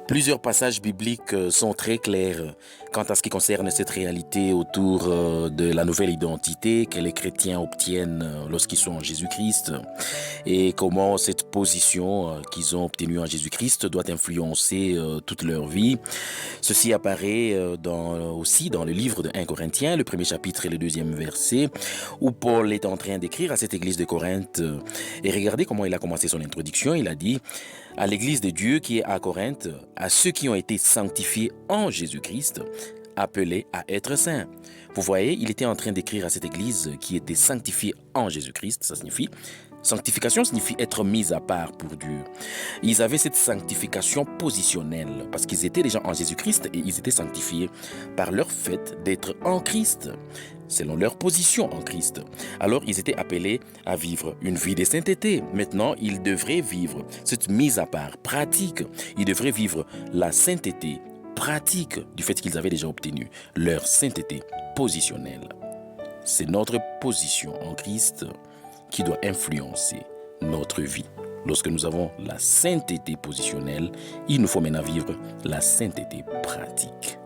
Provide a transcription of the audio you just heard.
Plusieurs passages bibliques sont très clairs quant à ce qui concerne cette réalité autour de la nouvelle identité que les chrétiens obtiennent lorsqu'ils sont en Jésus-Christ et comment cette position qu'ils ont obtenue en Jésus-Christ doit influencer toute leur vie. Ceci apparaît aussi dans le livre de 1 Corinthiens, le premier chapitre et le deuxième verset, où Paul est en train d'écrire à cette église de Corinthe. Et regardez comment il a commencé son introduction. Il a dit à l'église de Dieu qui est à Corinthe, à ceux qui ont été sanctifiés en Jésus-Christ, appelés à être saints. Vous voyez, il était en train d'écrire à cette église qui était sanctifiée en Jésus-Christ. Ça signifie sanctification signifie être mis à part pour Dieu. Ils avaient cette sanctification positionnelle parce qu'ils étaient déjà en Jésus-Christ et ils étaient sanctifiés par leur fait d'être en Christ, selon leur position en Christ. Alors ils étaient appelés à vivre une vie de sainteté. Maintenant, ils devraient vivre cette mise à part pratique. Ils devraient vivre la sainteté pratique du fait qu'ils avaient déjà obtenu leur sainteté positionnelle. C'est notre position en Christ qui doit influencer notre vie. Lorsque nous avons la sainteté positionnelle, il nous faut maintenant vivre la sainteté pratique.